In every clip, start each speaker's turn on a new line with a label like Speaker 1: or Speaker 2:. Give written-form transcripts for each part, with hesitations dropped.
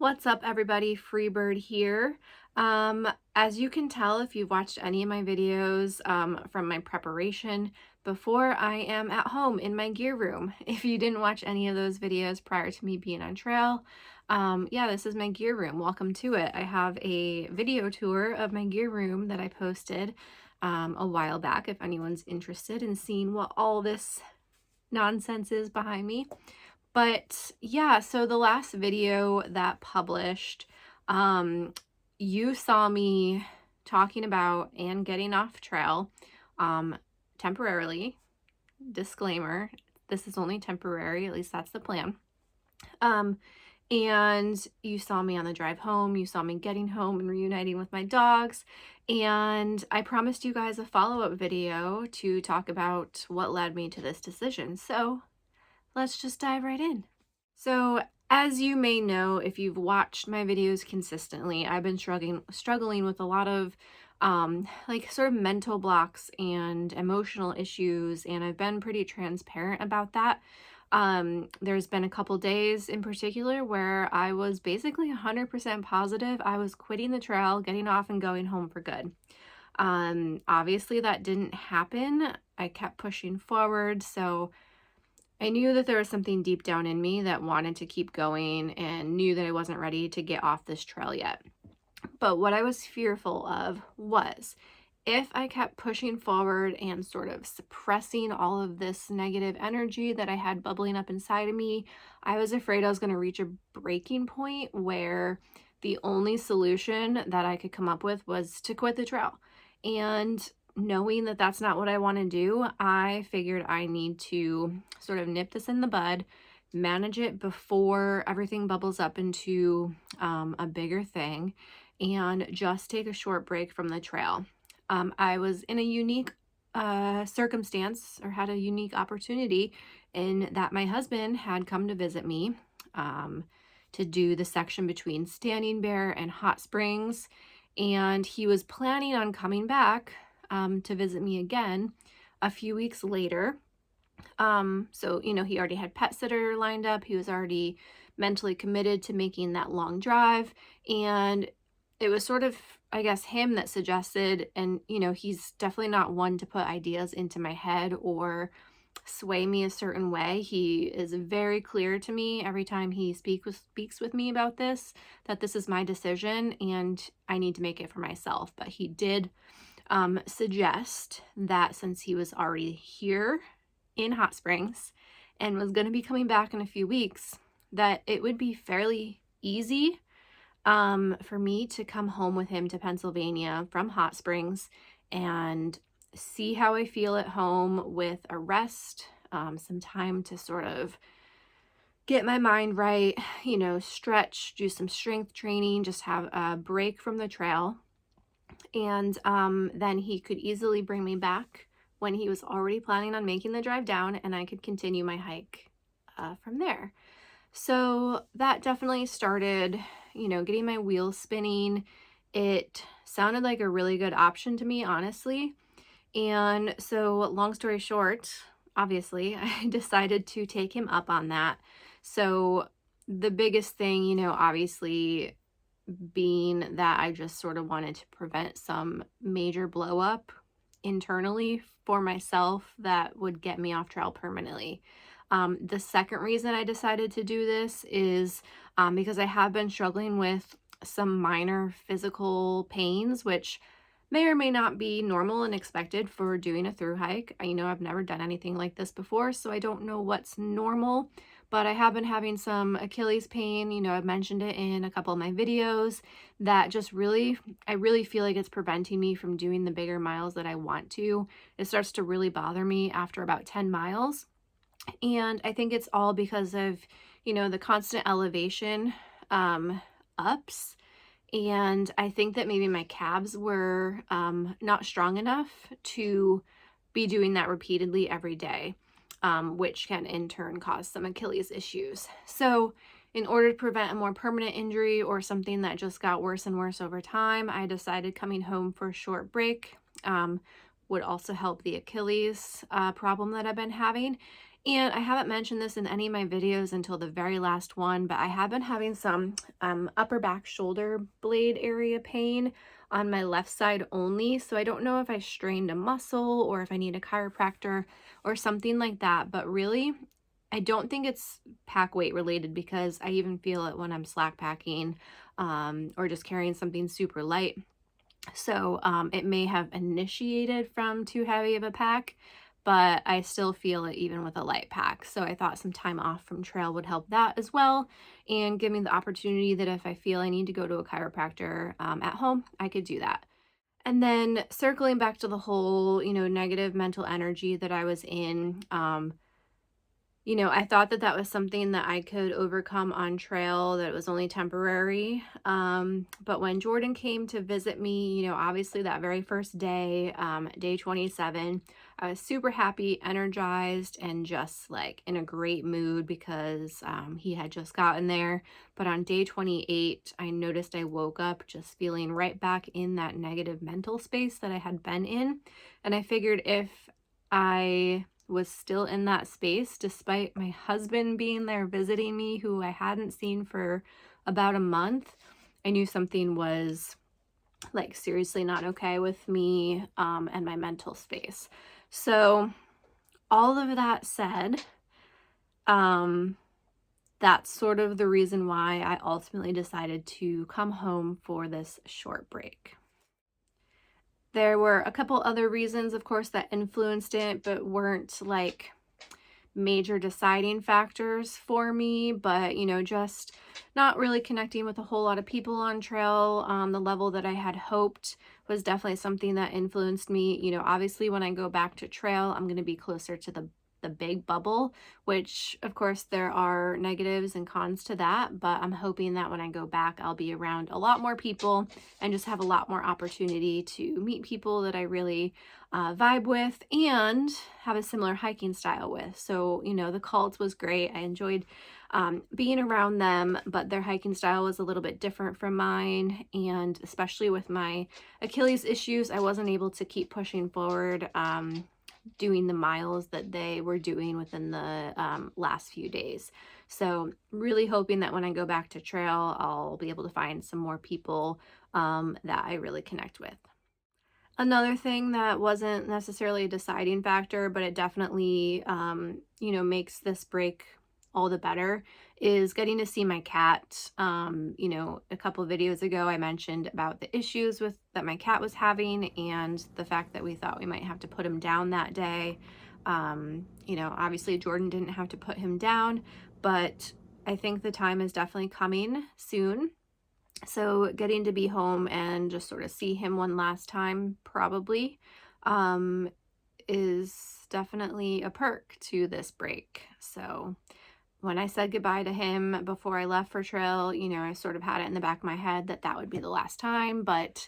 Speaker 1: What's up, everybody? Freebird here. As you can tell if you've watched any of my videos from my preparation before, I am at home in my gear room. If you didn't watch any of those videos prior to me being on trail, yeah, this is my gear room. Welcome to it. I have a video tour of my gear room that I posted a while back if anyone's interested in seeing what all this nonsense is behind me. But yeah, so the last video that published, um, you saw me talking about and getting off trail, um, temporarily. Disclaimer, this is only temporary, at least that's the plan. Um, and you saw me on the drive home, you saw me getting home and reuniting with my dogs, and I promised you guys a follow-up video to talk about what led me to this decision. So let's just dive right in. So, as you may know, if you've watched my videos consistently, I've been struggling with a lot of like sort of mental blocks and emotional issues, and I've been pretty transparent about that. There's been a couple days in particular where I was basically 100% positive I was quitting the trail, getting off and going home for good. Obviously that didn't happen. I kept pushing forward, so I knew that there was something deep down in me that wanted to keep going and knew that I wasn't ready to get off this trail yet. But what I was fearful of was if I kept pushing forward and sort of suppressing all of this negative energy that I had bubbling up inside of me, I was afraid I was going to reach a breaking point where the only solution that I could come up with was to quit the trail. And knowing that that's not what I want to do, I figured I need to sort of nip this in the bud, manage it before everything bubbles up into a bigger thing, and just take a short break from the trail. I was in a unique circumstance, or had a unique opportunity, in that my husband had come to visit me to do the section between Standing Bear and Hot Springs, and he was planning on coming back to visit me again a few weeks later. So, he already had pet sitter lined up. He was already mentally committed to making that long drive. And it was sort of, I guess, him that suggested, and, he's definitely not one to put ideas into my head or sway me a certain way. He is very clear to me every time he speaks with me about this, that this is my decision and I need to make it for myself. But he did suggest that since he was already here in Hot Springs and was going to be coming back in a few weeks, that it would be fairly easy for me to come home with him to Pennsylvania from Hot Springs and see how I feel at home with a rest, some time to sort of get my mind right, stretch, do some strength training, just have a break from the trail. And then he could easily bring me back when he was already planning on making the drive down, and I could continue my hike from there. So that definitely started, getting my wheels spinning. It sounded like a really good option to me, honestly. And so, long story short, obviously, I decided to take him up on that. So the biggest thing, obviously, being that I just sort of wanted to prevent some major blow up internally for myself that would get me off trail permanently. The second reason I decided to do this is because I have been struggling with some minor physical pains, which may or may not be normal and expected for doing a through hike. I've never done anything like this before, so I don't know what's normal, but I have been having some Achilles pain. I've mentioned it in a couple of my videos that just I really feel like it's preventing me from doing the bigger miles that I want to. It starts to really bother me after about 10 miles. And I think it's all because of, the constant elevation ups. And I think that maybe my calves were not strong enough to be doing that repeatedly every day, which can in turn cause some Achilles issues. So in order to prevent a more permanent injury or something that just got worse and worse over time, I decided coming home for a short break would also help the Achilles problem that I've been having. And I haven't mentioned this in any of my videos until the very last one, but I have been having some upper back shoulder blade area pain on my left side only. So I don't know if I strained a muscle or if I need a chiropractor or something like that. But really, I don't think it's pack weight related because I even feel it when I'm slack packing or just carrying something super light. So it may have initiated from too heavy of a pack, but I still feel it even with a light pack. So I thought some time off from trail would help that as well, and give me the opportunity that if I feel I need to go to a chiropractor at home, I could do that. And then circling back to the whole, negative mental energy that I was in, I thought that that was something that I could overcome on trail, that it was only temporary. But when Jordan came to visit me, obviously that very first day, day 27, I was super happy, energized, and just like in a great mood because he had just gotten there. But on day 28, I noticed I woke up just feeling right back in that negative mental space that I had been in. And I figured if I was still in that space despite my husband being there visiting me, who I hadn't seen for about a month, I knew something was like seriously not okay with me and my mental space. So all of that said, that's sort of the reason why I ultimately decided to come home for this short break. There were a couple other reasons, of course, that influenced it, but weren't like major deciding factors for me. But, just not really connecting with a whole lot of people on trail on the level that I had hoped was definitely something that influenced me. Obviously, when I go back to trail, I'm going to be closer to the big bubble, which of course there are negatives and cons to that, but I'm hoping that when I go back, I'll be around a lot more people and just have a lot more opportunity to meet people that I really vibe with and have a similar hiking style with. So, the Cults was great. I enjoyed being around them, but their hiking style was a little bit different from mine. And especially with my Achilles issues, I wasn't able to keep pushing forward doing the miles that they were doing within the last few days. So really hoping that when I go back to trail, I'll be able to find some more people that I really connect with. Another thing that wasn't necessarily a deciding factor, but it definitely, makes this break all the better, is getting to see my cat. A couple of videos ago, I mentioned about the issues that my cat was having and the fact that we thought we might have to put him down that day. Obviously Jordan didn't have to put him down, but I think the time is definitely coming soon. So getting to be home and just sort of see him one last time probably is definitely a perk to this break. So when I said goodbye to him before I left for trail, I sort of had it in the back of my head that that would be the last time, but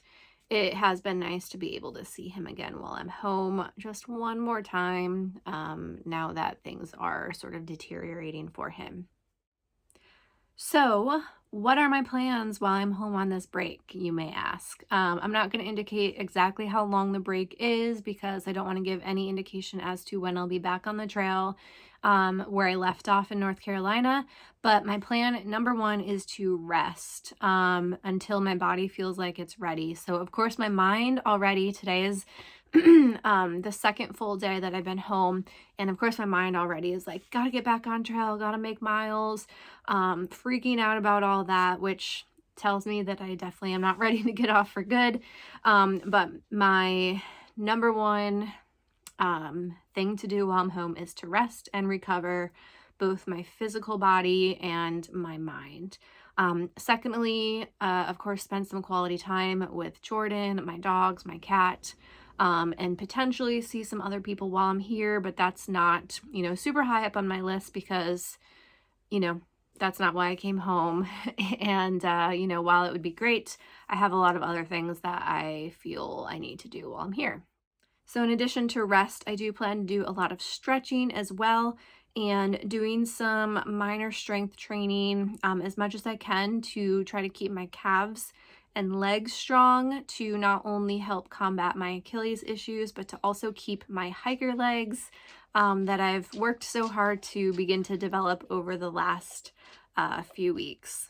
Speaker 1: it has been nice to be able to see him again while I'm home just one more time, now that things are sort of deteriorating for him. So, what are my plans while I'm home on this break, you may ask? I'm not going to indicate exactly how long the break is because I don't want to give any indication as to when I'll be back on the trail where I left off in North Carolina. But my plan, number one, is to rest until my body feels like it's ready. So, of course, my mind already, today is the second full day that I've been home. And of course, my mind already is like, gotta get back on trail, gotta make miles, freaking out about all that, which tells me that I definitely am not ready to get off for good. But my number one thing to do while I'm home is to rest and recover both my physical body and my mind. Secondly, of course, spend some quality time with Jordan, my dogs, my cat, and potentially see some other people while I'm here, but that's not, super high up on my list because, that's not why I came home. And, while it would be great, I have a lot of other things that I feel I need to do while I'm here. So in addition to rest, I do plan to do a lot of stretching as well and doing some minor strength training as much as I can to try to keep my calves and legs strong, to not only help combat my Achilles issues, but to also keep my hiker legs that I've worked so hard to begin to develop over the last few weeks.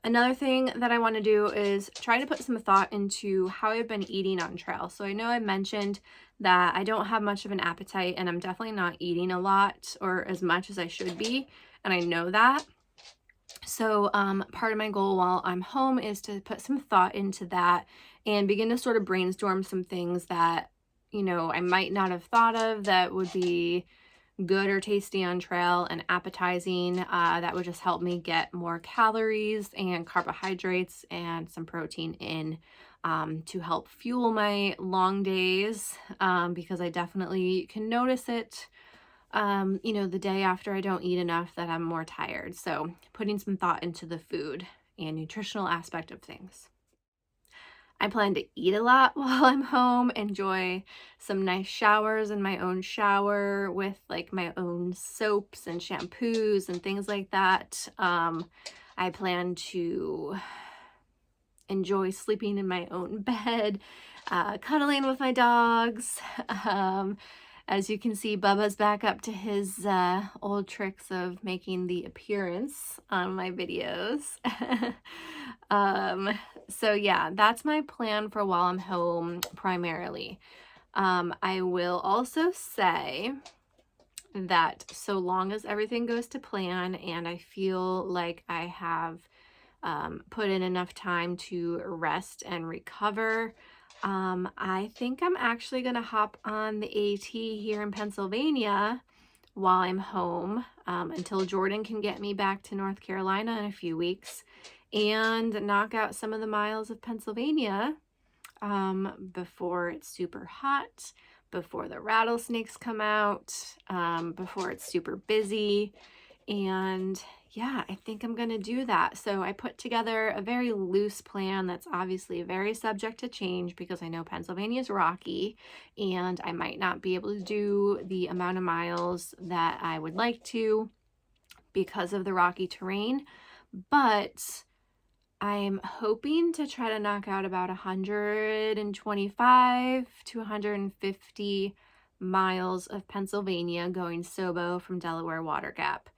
Speaker 1: Another thing that I want to do is try to put some thought into how I've been eating on trail. So I know I mentioned that I don't have much of an appetite, and I'm definitely not eating a lot or as much as I should be, and I know that. So part of my goal while I'm home is to put some thought into that and begin to sort of brainstorm some things that, you know, I might not have thought of that would be good or tasty on trail and appetizing, that would just help me get more calories and carbohydrates and some protein in, to help fuel my long days, because I definitely can notice it, you know, the day after I don't eat enough that I'm more tired. So putting some thought into the food and nutritional aspect of things. I plan to eat a lot while I'm home, enjoy some nice showers in my own shower with like my own soaps and shampoos and things like that. I plan to enjoy sleeping in my own bed, cuddling with my dogs. As you can see, Bubba's back up to his old tricks of making the appearance on my videos. So yeah, that's my plan for while I'm home primarily. I will also say that so long as everything goes to plan and I feel like I have put in enough time to rest and recover, I think I'm actually going to hop on the AT here in Pennsylvania while I'm home, until Jordan can get me back to North Carolina in a few weeks and knock out some of the miles of Pennsylvania, before it's super hot, before the rattlesnakes come out, before it's super busy. And yeah, I think I'm going to do that. So I put together a very loose plan that's obviously very subject to change because I know Pennsylvania is rocky and I might not be able to do the amount of miles that I would like to because of the rocky terrain. But I'm hoping to try to knock out about 125 to 150 miles of Pennsylvania going Sobo from Delaware Water Gap,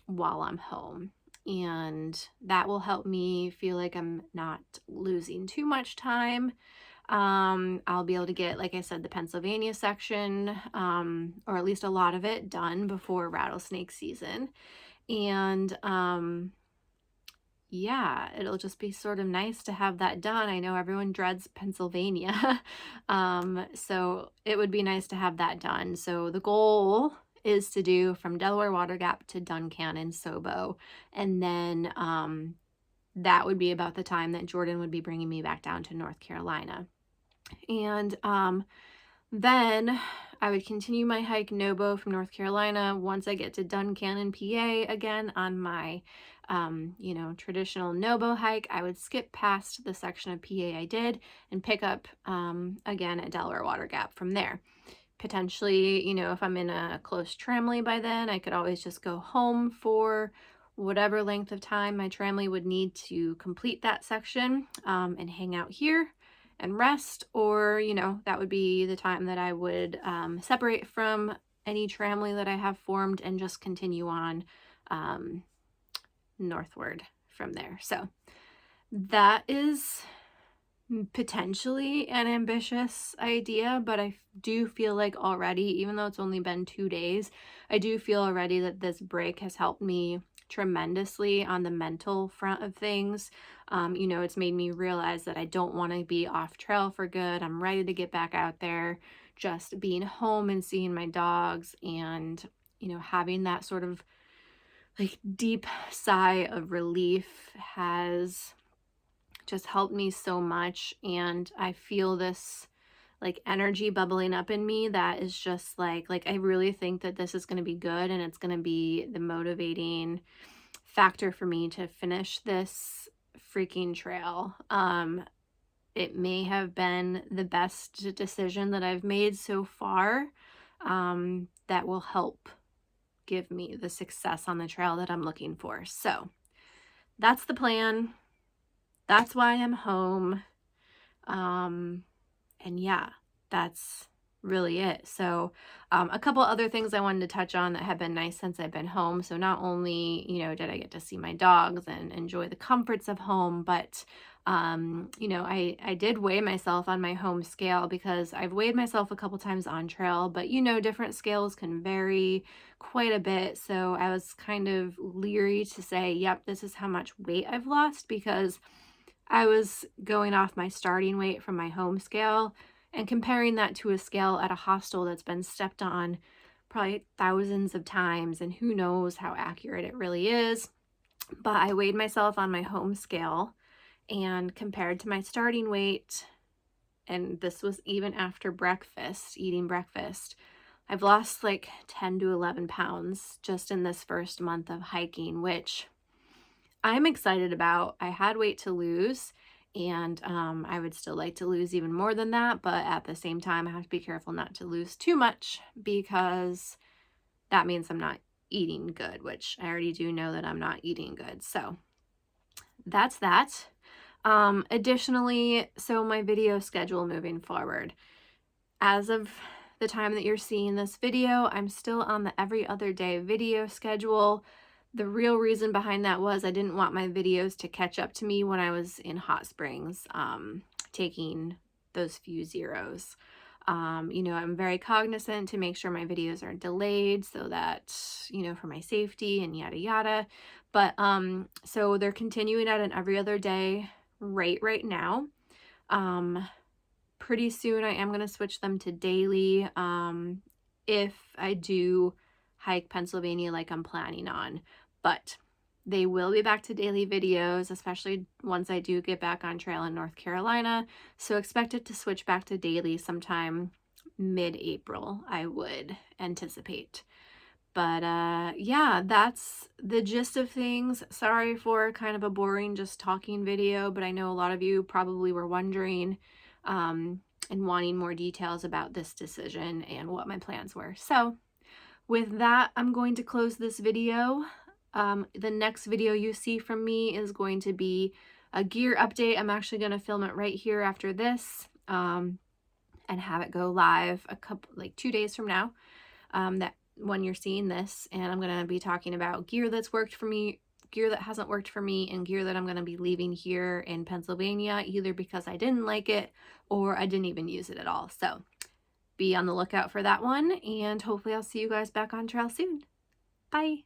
Speaker 1: while I'm home. And that will help me feel like I'm not losing too much time. I'll be able to get, like I said, the Pennsylvania section, or at least a lot of it done before rattlesnake season. And yeah, it'll just be sort of nice to have that done. I know everyone dreads Pennsylvania. So it would be nice to have that done. So the goal is to do from Delaware Water Gap to Duncan and Sobo. And then that would be about the time that Jordan would be bringing me back down to North Carolina. And then I would continue my hike Nobo from North Carolina once I get to Duncan and PA again on my, you know, traditional Nobo hike. I would skip past the section of PA I did and pick up again at Delaware Water Gap from there. Potentially, you know, if I'm in a close tramway by then, I could always just go home for whatever length of time my tramway would need to complete that section, and hang out here and rest, or, you know, that would be the time that I would separate from any tramway that I have formed and just continue on northward from there. So that is potentially an ambitious idea, but I do feel like already, even though it's only been 2 days, I do feel already that this break has helped me tremendously on the mental front of things. You know, it's made me realize that I don't want to be off trail for good. I'm ready to get back out there. Just being home and seeing my dogs and, you know, having that sort of like deep sigh of relief has just helped me so much. And I feel this like energy bubbling up in me that is just like I really think that this is going to be good, and it's going to be the motivating factor for me to finish this freaking trail. It may have been the best decision that I've made so far, that will help give me the success on the trail that I'm looking for. So that's the plan. That's why I'm home. And yeah, that's really it. So a couple other things I wanted to touch on that have been nice since I've been home. So not only, did I get to see my dogs and enjoy the comforts of home, but I did weigh myself on my home scale because I've weighed myself a couple times on trail, but different scales can vary quite a bit. So I was kind of leery to say, yep, this is how much weight I've lost, because I was going off my starting weight from my home scale and comparing that to a scale at a hostel that's been stepped on probably thousands of times, and who knows how accurate it really is. But I weighed myself on my home scale and compared to my starting weight, and this was even after breakfast, eating breakfast, I've lost like 10 to 11 pounds just in this first month of hiking, which I'm excited about. I had weight to lose, and I would still like to lose even more than that, but at the same time, I have to be careful not to lose too much, because that means I'm not eating good, which I already do know that I'm not eating good. So that's that. Additionally, so my video schedule moving forward. As of the time that you're seeing this video, I'm still on the every other day video schedule. The real reason behind that was I didn't want my videos to catch up to me when I was in Hot Springs, taking those few zeros. I'm very cognizant to make sure my videos are delayed so that, for my safety and yada yada. But so they're continuing at an every other day rate right now. Pretty soon I am going to switch them to daily, if I do hike Pennsylvania like I'm planning on. But they will be back to daily videos, especially once I do get back on trail in North Carolina. So expect it to switch back to daily sometime mid-April, I would anticipate. But yeah, that's the gist of things. Sorry for kind of a boring just talking video, but I know a lot of you probably were wondering and wanting more details about this decision and what my plans were. So with that, I'm going to close this video. The next video you see from me is going to be a gear update. I'm actually going to film it right here after this, and have it go live like 2 days from now, that when you're seeing this. And I'm going to be talking about gear that's worked for me, gear that hasn't worked for me, and gear that I'm going to be leaving here in Pennsylvania, either because I didn't like it or I didn't even use it at all. So be on the lookout for that one, and hopefully I'll see you guys back on trail soon. Bye.